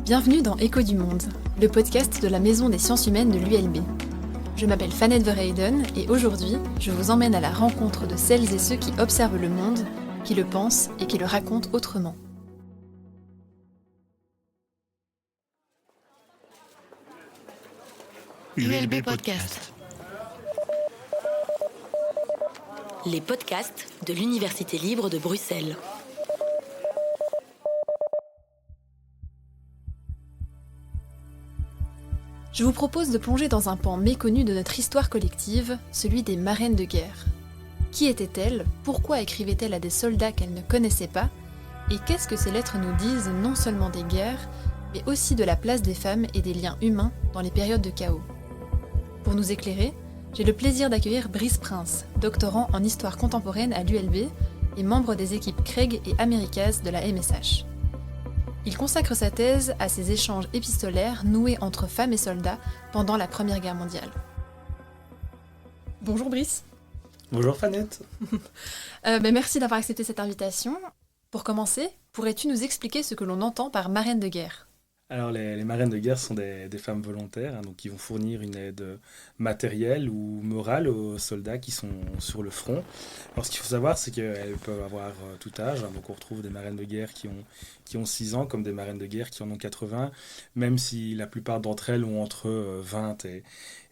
Bienvenue dans Écho du Monde, le podcast de la Maison des Sciences Humaines de l'ULB. Je m'appelle Fanette Verheyden et aujourd'hui, je vous emmène à la rencontre de celles et ceux qui observent le monde, qui le pensent et qui le racontent autrement. ULB Podcast. Les podcasts de l'Université libre de Bruxelles. Je vous propose de plonger dans un pan méconnu de notre histoire collective, celui des marraines de guerre. Qui étaient-elles? Pourquoi écrivaient-elles à des soldats qu'elles ne connaissaient pas? Et qu'est-ce que ces lettres nous disent non seulement des guerres, mais aussi de la place des femmes et des liens humains dans les périodes de chaos? Pour nous éclairer, j'ai le plaisir d'accueillir Brice Prince, doctorant en histoire contemporaine à l'ULB et membre des équipes Craig et Americas de la MSH. Il consacre sa thèse à ces échanges épistolaires noués entre femmes et soldats pendant la Première Guerre mondiale. Bonjour Brice. Bonjour Fanette. Merci d'avoir accepté cette invitation. Pour commencer, pourrais-tu nous expliquer ce que l'on entend par marraine de guerre ? Alors les marraines de guerre sont des femmes volontaires, donc qui vont fournir une aide matérielle ou morale aux soldats qui sont sur le front. Alors ce qu'il faut savoir, c'est qu'elles peuvent avoir tout âge, donc on retrouve des marraines de guerre qui ont 6 ans comme des marraines de guerre qui en ont 80, même si la plupart d'entre elles ont entre 20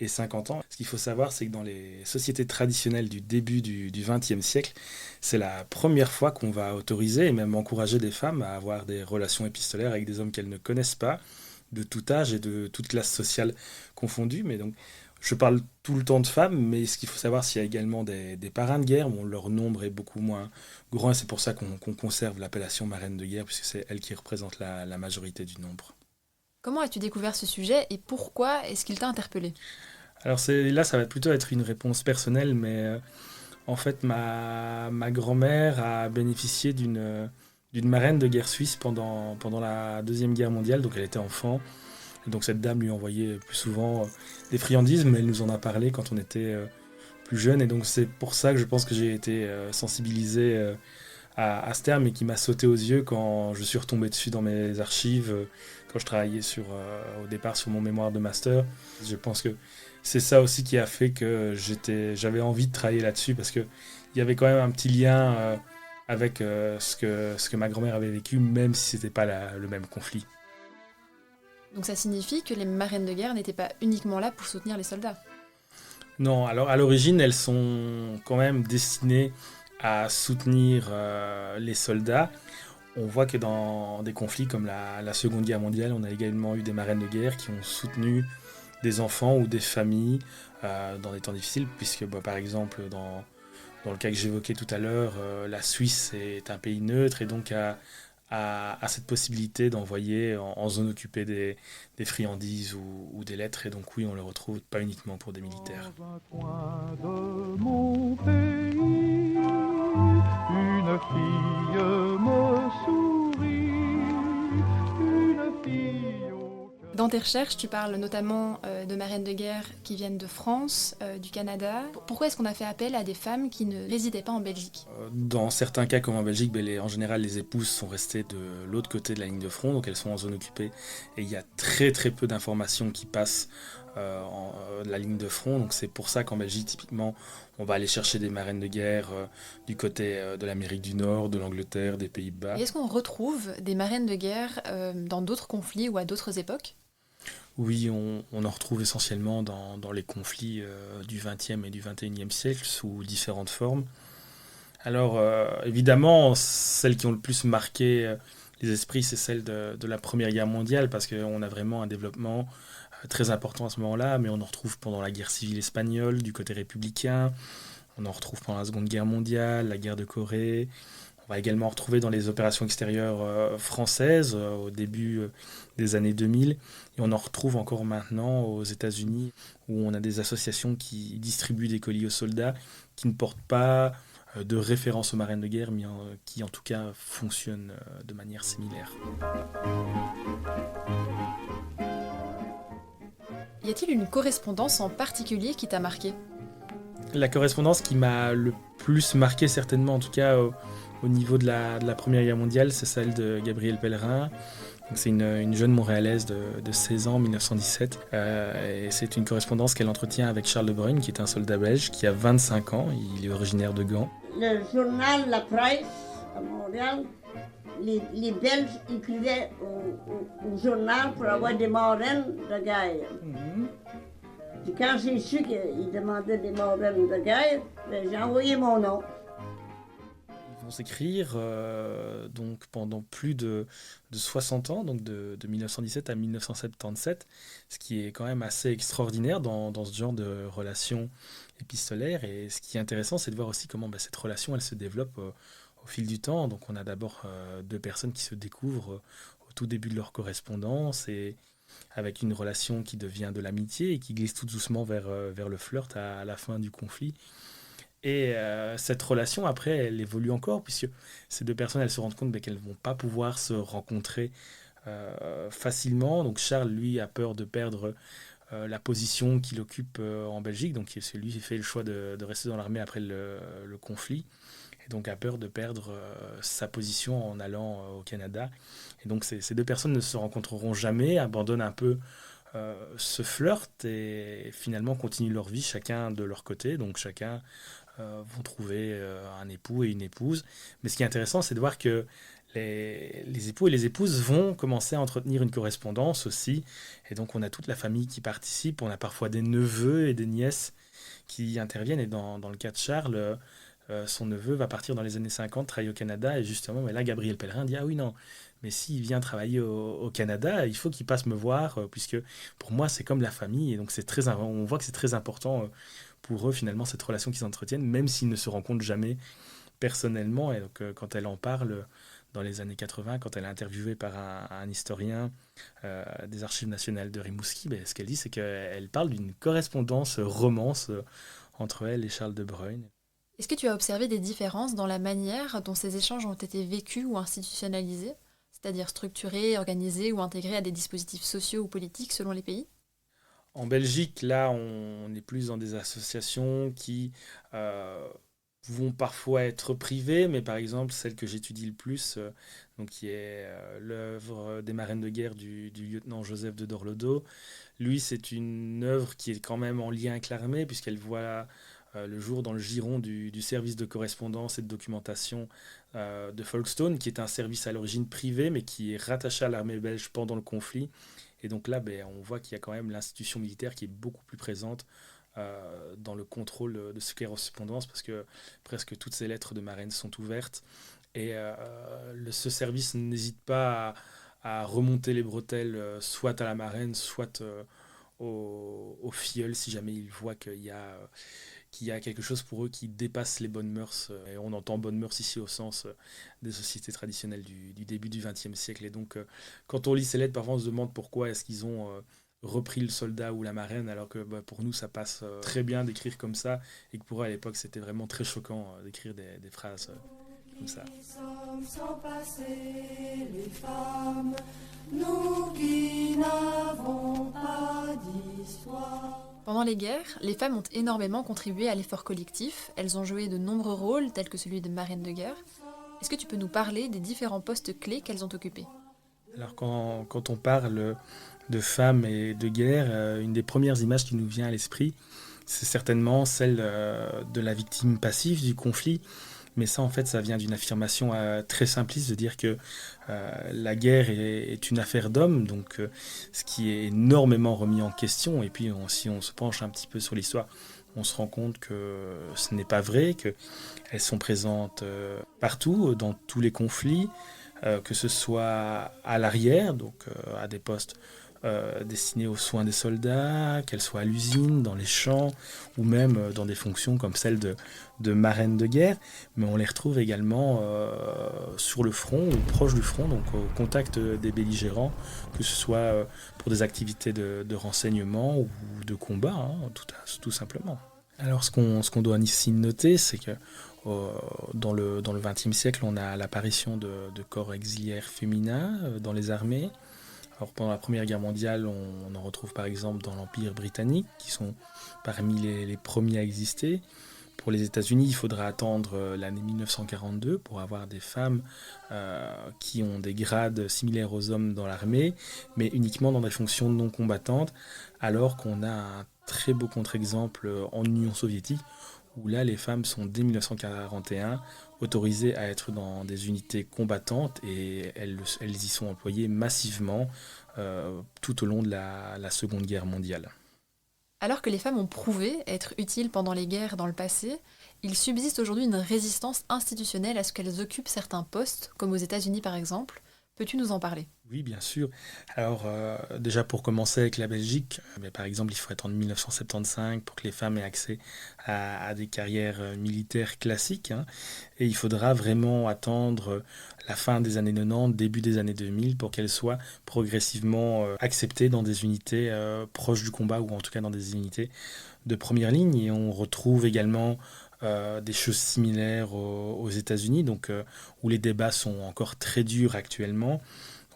et 50 ans. Ce qu'il faut savoir, c'est que dans les sociétés traditionnelles du début du XXe siècle, c'est la première fois qu'on va autoriser et même encourager des femmes à avoir des relations épistolaires avec des hommes qu'elles ne connaissent pas, de tout âge et de toute classe sociale confondue. Mais donc, je parle tout le temps de femmes, mais ce qu'il faut savoir, c'est qu'il y a également des parrains de guerre. Bon, leur nombre est beaucoup moins grand et c'est pour ça qu'on conserve l'appellation marraine de guerre, puisque c'est elle qui représente la majorité du nombre. Comment as-tu découvert ce sujet et pourquoi est-ce qu'il t'a interpellé ? Alors là, ça va plutôt être une réponse personnelle, mais en fait, ma grand-mère a bénéficié d'une marraine de guerre suisse pendant la Deuxième Guerre mondiale, donc elle était enfant. Et donc cette dame lui envoyait plus souvent des friandises, mais elle nous en a parlé quand on était plus jeune. Et donc c'est pour ça que je pense que j'ai été sensibilisé à ce terme et qui m'a sauté aux yeux quand je suis retombé dessus dans mes archives, quand je travaillais au départ sur mon mémoire de master. Je pense que c'est ça aussi qui a fait que j'avais envie de travailler là-dessus, parce qu'il y avait quand même un petit lien avec ce que ma grand-mère avait vécu, même si ce n'était pas le même conflit. Donc ça signifie que les marraines de guerre n'étaient pas uniquement là pour soutenir les soldats ? Non, alors à l'origine, elles sont quand même destinées à soutenir les soldats. On voit que dans des conflits comme la Seconde Guerre mondiale, on a également eu des marraines de guerre qui ont soutenu des enfants ou des familles dans des temps difficiles, puisque par exemple dans le cas que j'évoquais tout à l'heure, la Suisse est un pays neutre et donc a cette possibilité d'envoyer en zone occupée des friandises ou des lettres, et donc oui, on le retrouve pas uniquement pour des militaires. Dans un coin de mon pays, une fille me sourit, une fille au cœur. Dans tes recherches, tu parles notamment de marraines de guerre qui viennent de France, du Canada. Pourquoi est-ce qu'on a fait appel à des femmes qui ne résidaient pas en Belgique ? Dans certains cas, comme en Belgique, en général, les épouses sont restées de l'autre côté de la ligne de front, donc elles sont en zone occupée, et il y a très très peu d'informations qui passent de la ligne de front. Donc c'est pour ça qu'en Belgique, typiquement, on va aller chercher des marraines de guerre du côté de l'Amérique du Nord, de l'Angleterre, des Pays-Bas. Et est-ce qu'on retrouve des marraines de guerre dans d'autres conflits ou à d'autres époques ? Oui, on en retrouve essentiellement dans les conflits du XXe et du XXIe siècle sous différentes formes. Alors évidemment, celles qui ont le plus marqué les esprits, c'est celles de la Première Guerre mondiale, parce qu'on a vraiment un développement très important à ce moment-là, mais on en retrouve pendant la guerre civile espagnole du côté républicain, on en retrouve pendant la Seconde Guerre mondiale, la guerre de Corée. On va également retrouver dans les opérations extérieures françaises au début des années 2000. Et on en retrouve encore maintenant aux États-Unis, où on a des associations qui distribuent des colis aux soldats qui ne portent pas de référence aux marraines de guerre, mais qui en tout cas fonctionnent de manière similaire. Y a-t-il une correspondance en particulier qui t'a marqué ? La correspondance qui m'a le plus marqué, certainement, en tout cas au niveau de la Première Guerre mondiale, c'est celle de Gabriel Pellerin, Donc c'est une jeune Montréalaise de 16 ans, 1917. Et c'est une correspondance qu'elle entretient avec Charles de Bruyne, qui est un soldat belge, qui a 25 ans. Il est originaire de Gand. Le journal La Presse à Montréal, les Belges écrivaient au journal pour avoir des marraines de guerre. Puis quand j'ai su qu'ils demandaient des marraines de guerre, ben, j'ai envoyé mon nom. Ils vont s'écrire donc pendant plus de 60 ans, donc de 1917 à 1977, ce qui est quand même assez extraordinaire dans ce genre de relation épistolaire. Et ce qui est intéressant, c'est de voir aussi comment cette relation elle se développe au fil du temps. Donc on a d'abord deux personnes qui se découvrent au tout début de leur correspondance et avec une relation qui devient de l'amitié et qui glisse tout doucement vers le flirt à la fin du conflit. Et cette relation, après, elle évolue encore, puisque ces deux personnes, elles se rendent compte qu'elles ne vont pas pouvoir se rencontrer facilement. Donc Charles, lui, a peur de perdre la position qu'il occupe en Belgique. Donc c'est lui qui fait le choix de rester dans l'armée après le conflit. Et donc a peur de perdre sa position en allant au Canada. Et donc ces deux personnes ne se rencontreront jamais, abandonnent un peu ce flirt et finalement continuent leur vie chacun de leur côté. Donc chacun vont trouver un époux et une épouse. Mais ce qui est intéressant, c'est de voir que les époux et les épouses vont commencer à entretenir une correspondance aussi. Et donc on a toute la famille qui participe. On a parfois des neveux et des nièces qui interviennent. Et dans le cas de Charles, son neveu va partir dans les années 50, travailler au Canada. Et justement, mais là, Gabriel Pellerin dit « Ah oui, non, mais s'il vient travailler au Canada, il faut qu'il passe me voir, puisque pour moi, c'est comme la famille. » Et donc on voit que c'est très important pour eux, finalement, cette relation qu'ils entretiennent, même s'ils ne se rencontrent jamais personnellement. Et donc, quand elle en parle dans les années 80, quand elle est interviewée par un historien des Archives nationales de Rimouski, ce qu'elle dit, c'est qu'elle parle d'une correspondance romance entre elle et Charles de Bruyne. Est-ce que tu as observé des différences dans la manière dont ces échanges ont été vécus ou institutionnalisés, c'est-à-dire structurés, organisés ou intégrés à des dispositifs sociaux ou politiques selon les pays ? En Belgique, là, on est plus dans des associations qui vont parfois être privées, mais par exemple, celle que j'étudie le plus, donc qui est l'œuvre des marraines de guerre du lieutenant Joseph de Dorlodo. Lui, c'est une œuvre qui est quand même en lien avec l'armée, puisqu'elle voit le jour dans le giron du service de correspondance et de documentation de Folkestone, qui est un service à l'origine privé, mais qui est rattaché à l'armée belge pendant le conflit. Et donc là, on voit qu'il y a quand même l'institution militaire qui est beaucoup plus présente dans le contrôle de ce correspondance, parce que presque toutes ces lettres de marraine sont ouvertes. Et ce service n'hésite pas à remonter les bretelles, soit à la marraine, soit au filleul, si jamais il voit qu'il y a quelque chose pour eux qui dépasse les bonnes mœurs. Et on entend bonnes mœurs ici au sens des sociétés traditionnelles du début du XXe siècle. Et donc, quand on lit ces lettres, parfois on se demande pourquoi est-ce qu'ils ont repris le soldat ou la marraine, alors que pour nous, ça passe très bien d'écrire comme ça, et que pour eux, à l'époque, c'était vraiment très choquant d'écrire des phrases comme ça. Sont passées les femmes, nous qui n'avons pas d'histoire. Pendant les guerres, les femmes ont énormément contribué à l'effort collectif. Elles ont joué de nombreux rôles, tels que celui de marraine de guerre. Est-ce que tu peux nous parler des différents postes clés qu'elles ont occupés ? Alors quand on parle de femmes et de guerre, une des premières images qui nous vient à l'esprit, c'est certainement celle de la victime passive du conflit. Mais ça, en fait, ça vient d'une affirmation très simpliste de dire que la guerre est une affaire d'hommes, donc ce qui est énormément remis en question. Et puis, si on se penche un petit peu sur l'histoire, on se rend compte que ce n'est pas vrai, qu'elles sont présentes partout, dans tous les conflits, que ce soit à l'arrière, donc à des postes destinés aux soins des soldats, qu'elles soient à l'usine, dans les champs, ou même dans des fonctions comme celle de marraine de guerre, mais on les retrouve également sur le front ou proche du front, donc au contact des belligérants, que ce soit pour des activités de renseignement ou de combat, tout simplement. Alors ce qu'on doit ici noter, c'est que dans le XXe siècle, on a l'apparition de corps auxiliaires féminins dans les armées. Alors pendant la Première Guerre mondiale, on en retrouve par exemple dans l'Empire britannique, qui sont parmi les premiers à exister. Pour les États-Unis, il faudra attendre l'année 1942 pour avoir des femmes qui ont des grades similaires aux hommes dans l'armée, mais uniquement dans des fonctions non combattantes, alors qu'on a un très beau contre-exemple en Union soviétique, où là les femmes sont dès 1941 autorisées à être dans des unités combattantes et elles y sont employées massivement tout au long de la Seconde Guerre mondiale. Alors que les femmes ont prouvé être utiles pendant les guerres dans le passé, il subsiste aujourd'hui une résistance institutionnelle à ce qu'elles occupent certains postes, comme aux États-Unis par exemple. Peux-tu nous en parler ? Oui, bien sûr. Alors, déjà pour commencer avec la Belgique, par exemple, il faut attendre 1975 pour que les femmes aient accès à des carrières militaires classiques. Et il faudra vraiment attendre la fin des années 90, début des années 2000 pour qu'elles soient progressivement acceptées dans des unités proches du combat ou en tout cas dans des unités de première ligne. Et on retrouve également des choses similaires aux États-Unis, donc, où les débats sont encore très durs actuellement.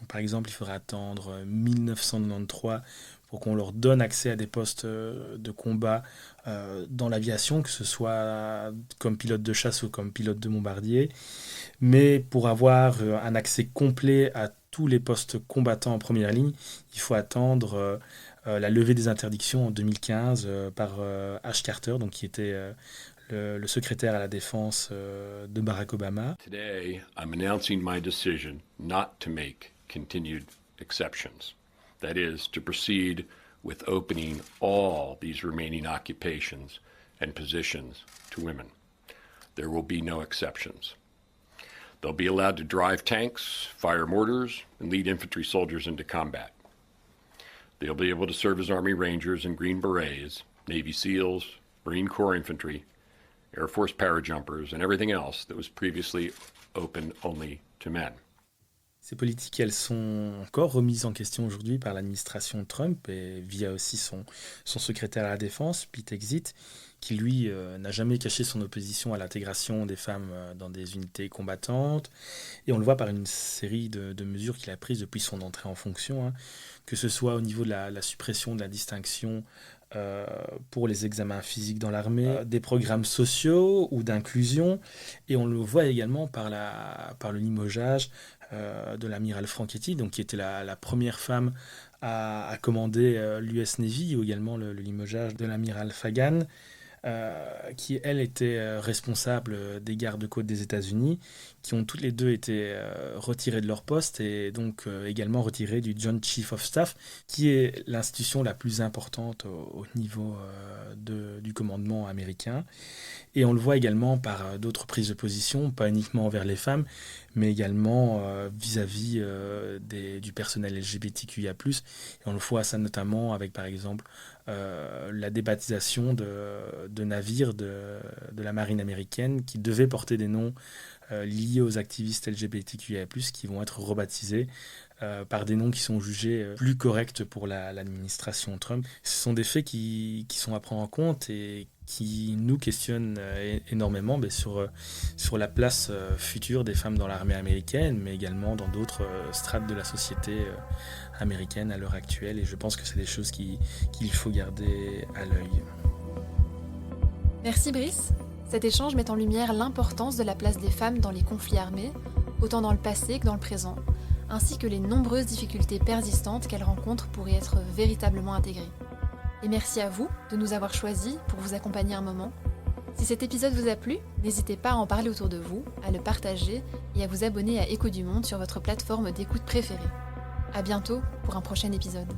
Donc, par exemple, il faudra attendre 1993 pour qu'on leur donne accès à des postes de combat dans l'aviation, que ce soit comme pilote de chasse ou comme pilote de bombardier. Mais pour avoir un accès complet à tous les postes combattants en première ligne, il faut attendre la levée des interdictions en 2015 par H. Carter, donc, qui était le secrétaire à la défense de Barack Obama. Today, I'm announcing my decision not to make continued exceptions. That is, to proceed with opening all these remaining occupations and positions to women. There will be no exceptions. They'll be allowed to drive tanks, fire mortars, and lead infantry soldiers into combat. They'll be able to serve as Army Rangers and Green Berets, Navy SEALs, Marine Corps Infantry, Air Force parajumpers, and everything else that was previously open only to men. Ces politiques, elles sont encore remises en question aujourd'hui par l'administration Trump et via aussi son secrétaire à la défense, Pete Hegseth, qui lui n'a jamais caché son opposition à l'intégration des femmes dans des unités combattantes. Et on le voit par une série de mesures qu'il a prises depuis son entrée en fonction, que ce soit au niveau de la suppression de la distinction pour les examens physiques dans l'armée, des programmes sociaux ou d'inclusion, et on le voit également par le limogeage de l'amiral Franchetti, donc qui était la première femme à commander l'US Navy, ou également le limogeage de l'amiral Fagan, qui elle était responsable des gardes-côtes des États-Unis, qui ont toutes les deux été retirées de leur poste et donc également retirées du Joint Chief of Staff, qui est l'institution la plus importante au niveau du commandement américain. Et on le voit également par d'autres prises de position, pas uniquement envers les femmes, mais également vis-à-vis du personnel LGBTQIA+. Et on le voit ça notamment avec, par exemple, la débaptisation de navires de la marine américaine qui devaient porter des noms liés aux activistes LGBTQIA+, qui vont être rebaptisés par des noms qui sont jugés plus corrects pour l'administration Trump. Ce sont des faits qui sont à prendre en compte et qui nous questionnent énormément sur la place future des femmes dans l'armée américaine, mais également dans d'autres strates de la société américaine à l'heure actuelle. Et je pense que c'est des choses qu'il faut garder à l'œil. Merci Brice. Cet échange met en lumière l'importance de la place des femmes dans les conflits armés, autant dans le passé que dans le présent, ainsi que les nombreuses difficultés persistantes qu'elles rencontrent pour y être véritablement intégrées. Et merci à vous de nous avoir choisis pour vous accompagner un moment. Si cet épisode vous a plu, n'hésitez pas à en parler autour de vous, à le partager et à vous abonner à Écho du Monde sur votre plateforme d'écoute préférée. À bientôt pour un prochain épisode.